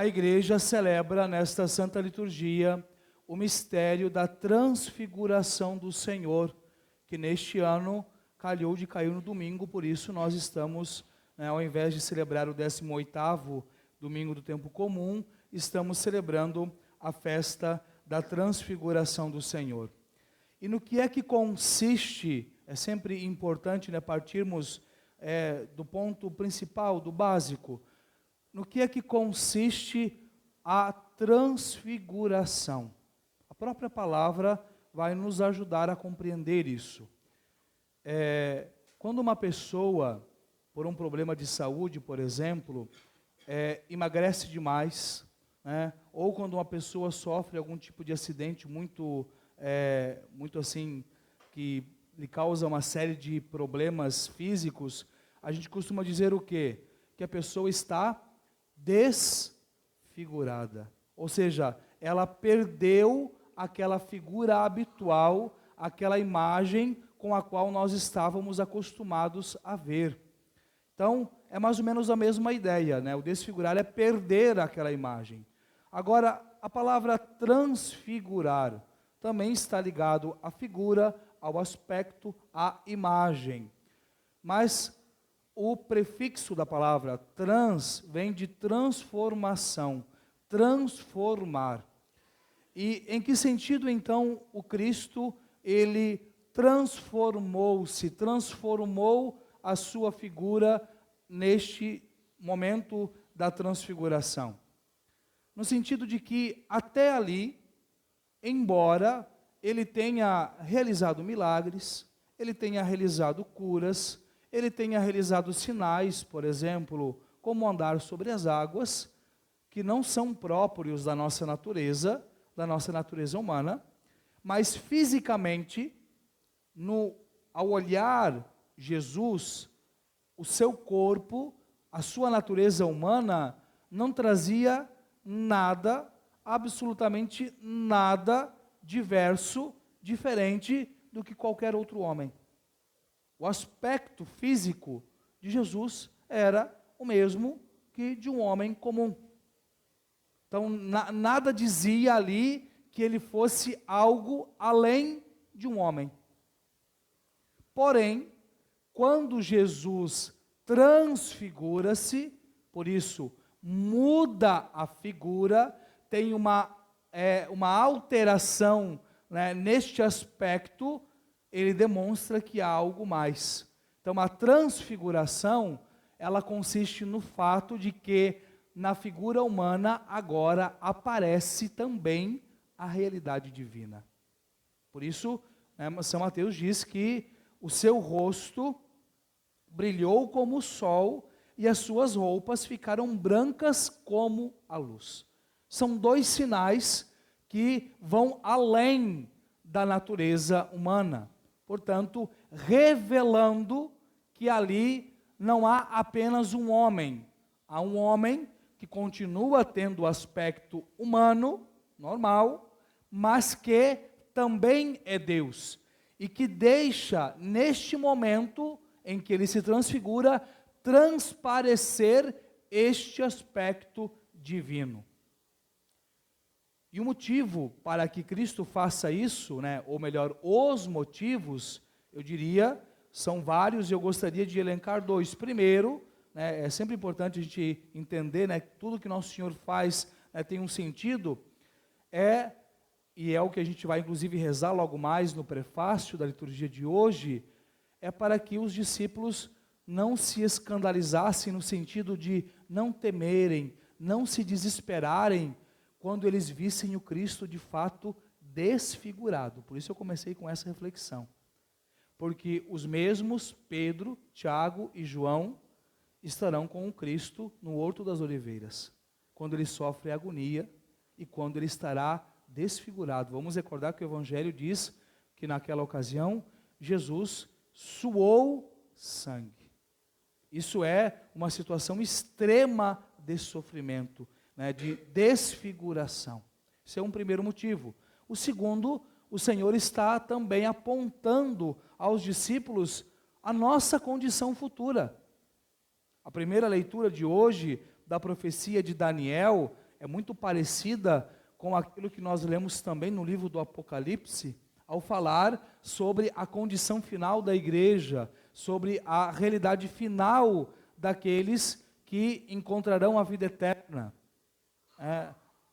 A igreja celebra nesta Santa Liturgia o mistério da transfiguração do Senhor, que neste ano calhou de cair no domingo, por isso nós estamos, ao invés de celebrar o 18º domingo do tempo comum, estamos celebrando a festa da transfiguração do Senhor. E no que é que consiste, é sempre importante partirmos do ponto principal, do básico, no que é que consiste a transfiguração? A própria palavra vai nos ajudar a compreender isso. Quando uma pessoa, por um problema de saúde, por exemplo, emagrece demais, ou quando uma pessoa sofre algum tipo de acidente muito assim, que lhe causa uma série de problemas físicos, a gente costuma dizer o quê? Que a pessoa está desfigurada. Ou seja, ela perdeu aquela figura habitual, aquela imagem com a qual nós estávamos acostumados a ver. Então, é mais ou menos a mesma ideia, O desfigurar é perder aquela imagem. Agora, a palavra transfigurar também está ligado à figura, ao aspecto, à imagem. Mas o prefixo da palavra trans vem de transformação, transformar. E em que sentido, então, o Cristo, ele transformou-se, transformou a sua figura neste momento da transfiguração? No sentido de que, até ali, embora ele tenha realizado milagres, ele tenha realizado curas, ele tenha realizado sinais, por exemplo, como andar sobre as águas, que não são próprios da nossa natureza humana, mas fisicamente, ao olhar Jesus, o seu corpo, a sua natureza humana, não trazia nada, absolutamente nada diverso, diferente do que qualquer outro homem. O aspecto físico de Jesus era o mesmo que de um homem comum. Então, nada dizia ali que ele fosse algo além de um homem. Porém, quando Jesus transfigura-se, por isso, muda a figura, tem uma alteração, neste aspecto, ele demonstra que há algo mais. Então, a transfiguração, ela consiste no fato de que na figura humana agora aparece também a realidade divina. Por isso, São Mateus diz que o seu rosto brilhou como o sol e as suas roupas ficaram brancas como a luz. São dois sinais que vão além da natureza humana. Portanto, revelando que ali não há apenas um homem. Há um homem que continua tendo o aspecto humano, normal, mas que também é Deus. E que deixa, neste momento em que ele se transfigura, transparecer este aspecto divino. E o motivo para que Cristo faça isso, ou melhor, os motivos, eu diria, são vários e eu gostaria de elencar dois. Primeiro, é sempre importante a gente entender, que tudo que Nosso Senhor faz tem um sentido, e é o que a gente vai inclusive rezar logo mais no prefácio da liturgia de hoje, é para que os discípulos não se escandalizassem no sentido de não temerem, não se desesperarem quando eles vissem o Cristo de fato desfigurado. Por isso eu comecei com essa reflexão. Porque os mesmos Pedro, Tiago e João estarão com o Cristo no Horto das Oliveiras, quando ele sofre agonia e quando ele estará desfigurado. Vamos recordar que o Evangelho diz que naquela ocasião Jesus suou sangue. Isso é uma situação extrema de sofrimento, de desfiguração. Esse é um primeiro motivo. O segundo, o Senhor está também apontando aos discípulos a nossa condição futura. A primeira leitura de hoje, da profecia de Daniel, é muito parecida com aquilo que nós lemos também no livro do Apocalipse, ao falar sobre a condição final da igreja, sobre a realidade final daqueles que encontrarão a vida eterna.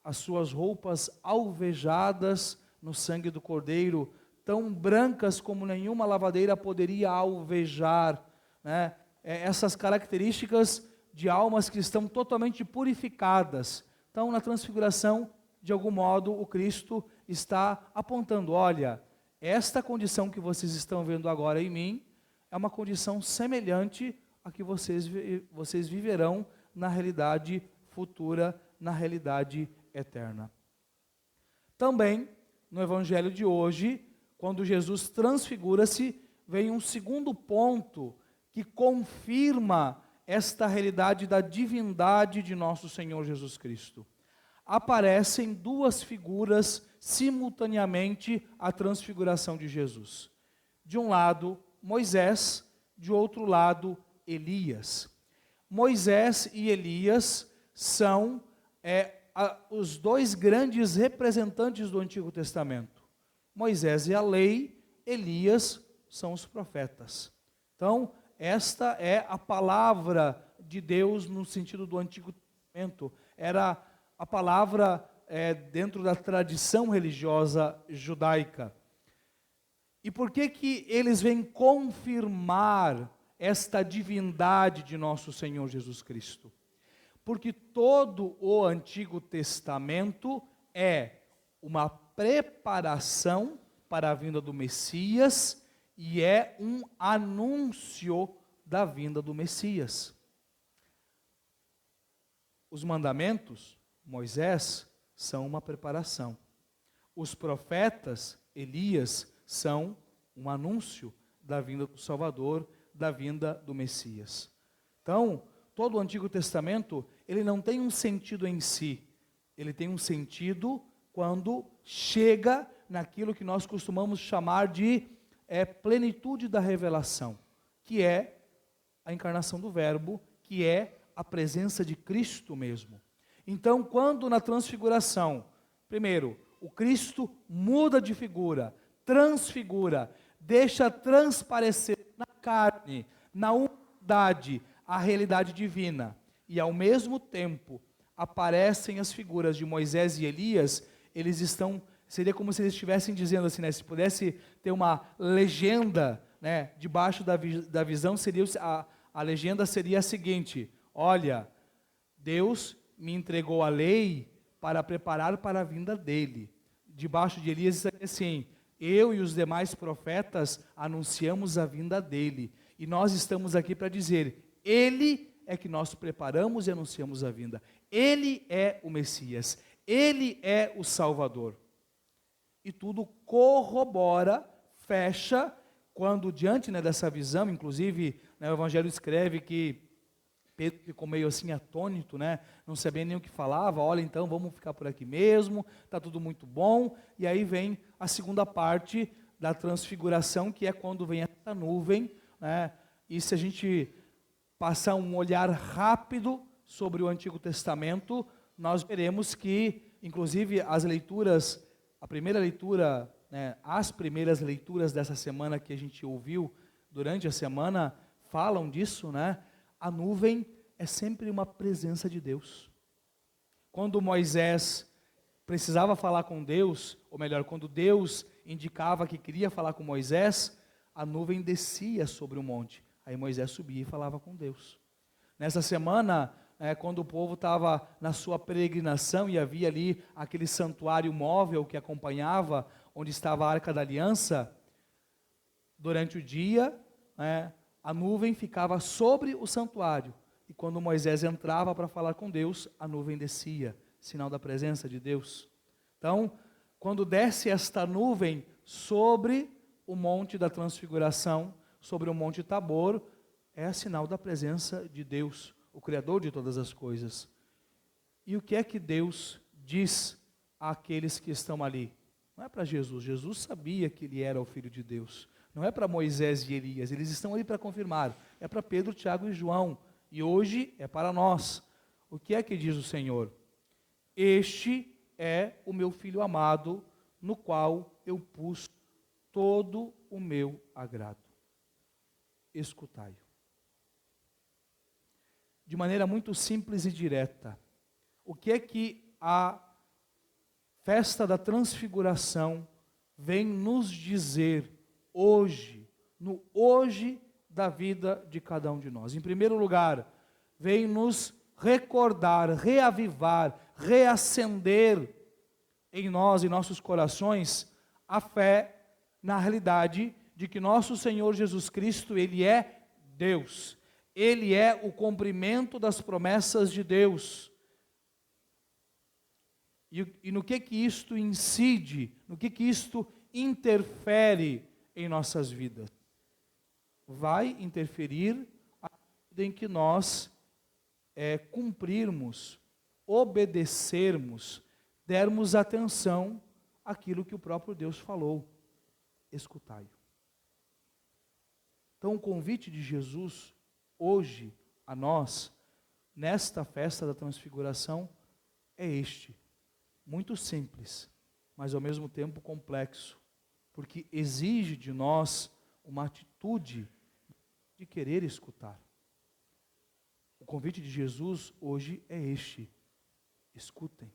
As suas roupas alvejadas no sangue do Cordeiro, tão brancas como nenhuma lavadeira poderia alvejar, né? Essas características de almas que estão totalmente purificadas. Então, na transfiguração, de algum modo, o Cristo está apontando, olha, esta condição que vocês estão vendo agora em mim, é uma condição semelhante a que vocês viverão na realidade futura, na realidade eterna. Também, no Evangelho de hoje, quando Jesus transfigura-se, vem um segundo ponto que confirma esta realidade da divindade de nosso Senhor Jesus Cristo. Aparecem duas figuras simultaneamente à transfiguração de Jesus. De um lado, Moisés, de outro lado, Elias. Moisés e Elias são os dois grandes representantes do Antigo Testamento. Moisés é a lei, Elias são os profetas. Então, esta é a palavra de Deus no sentido do Antigo Testamento. Era a palavra dentro da tradição religiosa judaica. E por que eles vêm confirmar esta divindade de nosso Senhor Jesus Cristo? Porque todo o Antigo Testamento é uma preparação para a vinda do Messias e é um anúncio da vinda do Messias. Os mandamentos, Moisés, são uma preparação. Os profetas, Elias, são um anúncio da vinda do Salvador, da vinda do Messias. Então, todo o Antigo Testamento, ele não tem um sentido em si, ele tem um sentido quando chega naquilo que nós costumamos chamar de plenitude da revelação, que é a encarnação do Verbo, que é a presença de Cristo mesmo. Então, quando na transfiguração, primeiro, o Cristo muda de figura, transfigura, deixa transparecer na carne, na humanidade, a realidade divina, e ao mesmo tempo aparecem as figuras de Moisés e Elias, seria como se eles estivessem dizendo assim, né, se pudesse ter uma legenda, né, debaixo da visão, a legenda seria a seguinte: olha, Deus me entregou a lei para preparar para a vinda dele. Debaixo de Elias seria assim: eu e os demais profetas anunciamos a vinda dele, e nós estamos aqui para dizer, ele é que nós preparamos e anunciamos a vinda. Ele é o Messias, ele é o Salvador. E tudo corrobora, fecha, quando diante, né, dessa visão, inclusive, né, o Evangelho escreve que Pedro ficou meio assim atônito, né, não sabia nem o que falava. Olha, então vamos ficar por aqui mesmo, está tudo muito bom. E aí vem a segunda parte da transfiguração, que é quando vem essa nuvem, né, e se a gente passar um olhar rápido sobre o Antigo Testamento, nós veremos que, inclusive, as leituras, a primeira leitura, né, as primeiras leituras dessa semana que a gente ouviu durante a semana, falam disso, né? A nuvem é sempre uma presença de Deus. Quando Moisés precisava falar com Deus, ou melhor, quando Deus indicava que queria falar com Moisés, a nuvem descia sobre o monte. Aí Moisés subia e falava com Deus. Nessa semana, quando o povo estava na sua peregrinação e havia ali aquele santuário móvel que acompanhava, onde estava a Arca da Aliança, durante o dia, a nuvem ficava sobre o santuário. E quando Moisés entrava para falar com Deus, a nuvem descia, sinal da presença de Deus. Então, quando desce esta nuvem sobre o monte da transfiguração, sobre o monte Tabor, é sinal da presença de Deus, o Criador de todas as coisas. E o que é que Deus diz àqueles que estão ali? Não é para Jesus, Jesus sabia que ele era o Filho de Deus. Não é para Moisés e Elias, eles estão ali para confirmar. É para Pedro, Tiago e João. E hoje é para nós. O que é que diz o Senhor? Este é o meu Filho amado, no qual eu pus todo o meu agrado. Escutai-o. De maneira muito simples e direta, o que é que a festa da transfiguração vem nos dizer hoje, no hoje da vida de cada um de nós? Em primeiro lugar, vem nos recordar, reavivar, reacender em nós, em nossos corações, a fé na realidade de que nosso Senhor Jesus Cristo, Ele é Deus. Ele é o cumprimento das promessas de Deus. E no que isto incide, no que isto interfere em nossas vidas? Vai interferir a medida em que nós cumprirmos, obedecermos, dermos atenção àquilo que o próprio Deus falou. Escutai-o. Então o convite de Jesus hoje a nós, nesta festa da transfiguração, é este. Muito simples, mas ao mesmo tempo complexo, porque exige de nós uma atitude de querer escutar. O convite de Jesus hoje é este: escutem,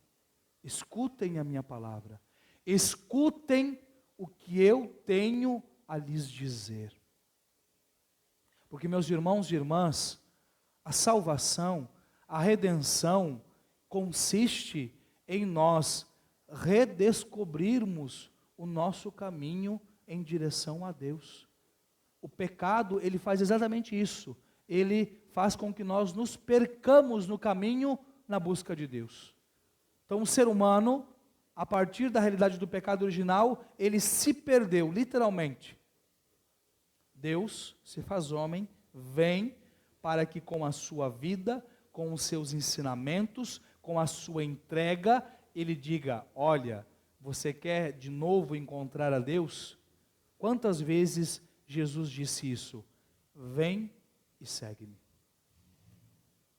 escutem a minha palavra, escutem o que eu tenho a lhes dizer. Porque, meus irmãos e irmãs, a salvação, a redenção, consiste em nós redescobrirmos o nosso caminho em direção a Deus. O pecado, ele faz exatamente isso. Ele faz com que nós nos percamos no caminho na busca de Deus. Então, o ser humano, a partir da realidade do pecado original, ele se perdeu, literalmente. Deus se faz homem, vem para que com a sua vida, com os seus ensinamentos, com a sua entrega, ele diga: olha, você quer de novo encontrar a Deus? Quantas vezes Jesus disse isso? Vem e segue-me.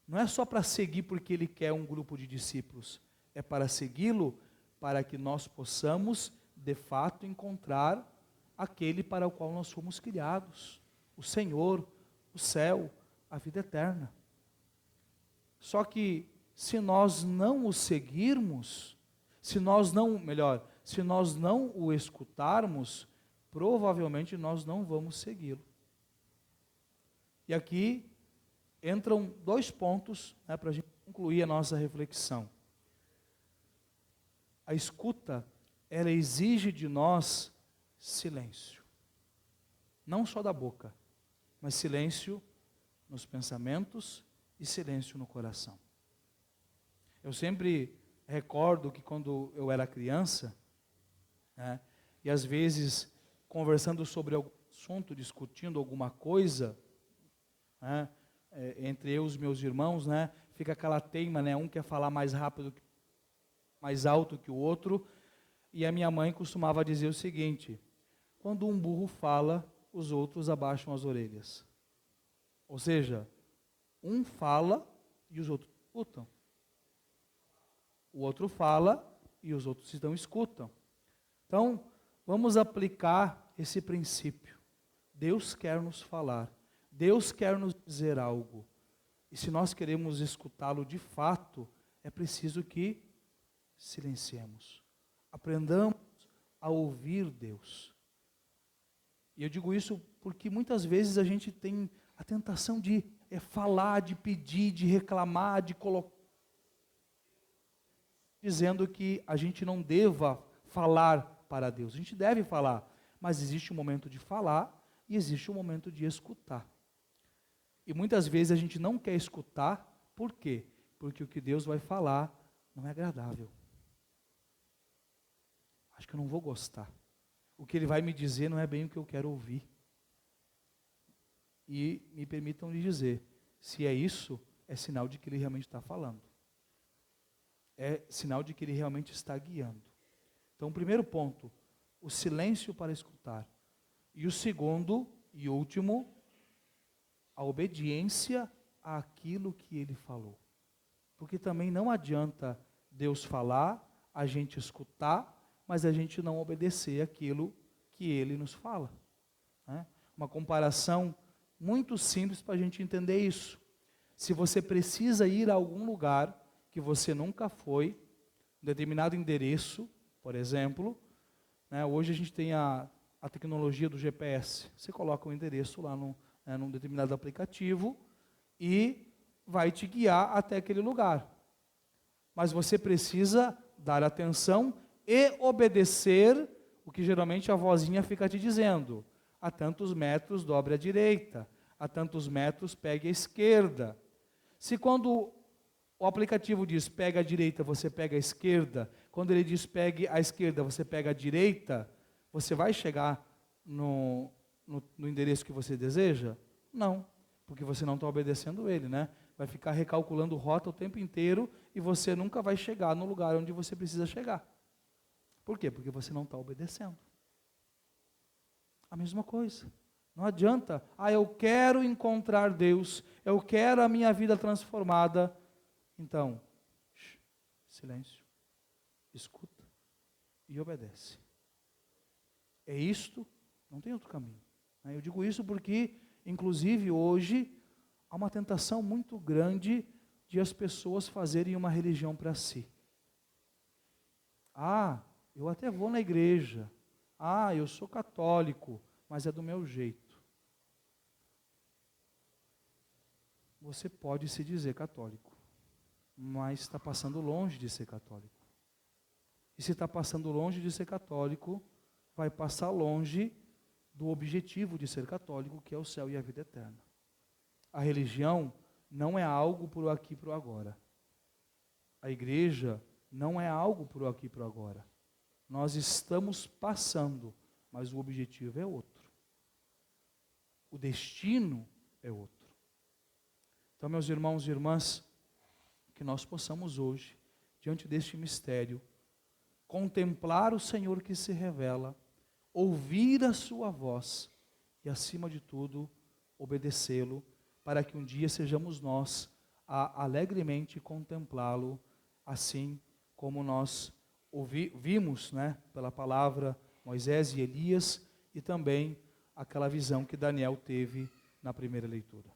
Não é só para seguir porque ele quer um grupo de discípulos, é para segui-lo para que nós possamos, de fato, encontrar aquele para o qual nós fomos criados, o Senhor, o céu, a vida eterna. Só que se nós não o seguirmos, se nós não o escutarmos, provavelmente nós não vamos segui-lo. E aqui entram dois pontos, para a gente concluir a nossa reflexão. A escuta, ela exige de nós silêncio. Não só da boca, mas silêncio nos pensamentos e silêncio no coração. Eu sempre recordo que quando eu era criança, e às vezes conversando sobre algum assunto, discutindo alguma coisa, entre eu e os meus irmãos, fica aquela teima, um quer falar mais rápido, mais alto que o outro, e a minha mãe costumava dizer o seguinte: quando um burro fala, os outros abaixam as orelhas. Ou seja, um fala e os outros escutam. O outro fala e os outros então escutam. Então, vamos aplicar esse princípio. Deus quer nos falar, Deus quer nos dizer algo. E se nós queremos escutá-lo de fato, é preciso que silenciemos. Aprendamos a ouvir Deus. E eu digo isso porque muitas vezes a gente tem a tentação de falar, de pedir, de reclamar, de colocar, dizendo que a gente não deva falar para Deus. A gente deve falar, mas existe um momento de falar e existe um momento de escutar. E muitas vezes a gente não quer escutar, por quê? Porque o que Deus vai falar não é agradável. Acho que eu não vou gostar. O que Ele vai me dizer não é bem o que eu quero ouvir. E me permitam lhe dizer, se é isso, é sinal de que Ele realmente está falando. É sinal de que Ele realmente está guiando. Então, o primeiro ponto, o silêncio para escutar. E o segundo e último, a obediência àquilo que Ele falou. Porque também não adianta Deus falar, a gente escutar, mas a gente não obedecer aquilo que Ele nos fala. Né? Uma comparação muito simples para a gente entender isso. Se você precisa ir a algum lugar que você nunca foi, um determinado endereço, por exemplo, né, hoje a gente tem a tecnologia do GPS. Você coloca o endereço lá num determinado aplicativo e vai te guiar até aquele lugar. Mas você precisa dar atenção e obedecer o que geralmente a vozinha fica te dizendo. A tantos metros dobre à direita, a tantos metros pegue à esquerda. Se quando o aplicativo diz pega à direita, você pega à esquerda, quando ele diz pegue à esquerda, você pega à direita, você vai chegar no endereço que você deseja? Não, porque você não está obedecendo ele, né? Vai ficar recalculando rota o tempo inteiro e você nunca vai chegar no lugar onde você precisa chegar. Por quê? Porque você não está obedecendo. A mesma coisa. Não adianta, eu quero encontrar Deus, eu quero a minha vida transformada. Então, silêncio, escuta e obedece. É isto, não tem outro caminho. Eu digo isso porque, inclusive, hoje, há uma tentação muito grande de as pessoas fazerem uma religião para si. Eu até vou na igreja. Eu sou católico, mas é do meu jeito. Você pode se dizer católico, mas está passando longe de ser católico. E se está passando longe de ser católico, vai passar longe do objetivo de ser católico, que é o céu e a vida eterna. A religião não é algo por aqui e por agora. A igreja não é algo por aqui e por agora. Nós estamos passando, mas o objetivo é outro. O destino é outro. Então, meus irmãos e irmãs, que nós possamos hoje, diante deste mistério, contemplar o Senhor que se revela, ouvir a sua voz e, acima de tudo, obedecê-lo, para que um dia sejamos nós a alegremente contemplá-lo, assim como nós vimos, pela palavra Moisés e Elias, e também aquela visão que Daniel teve na primeira leitura.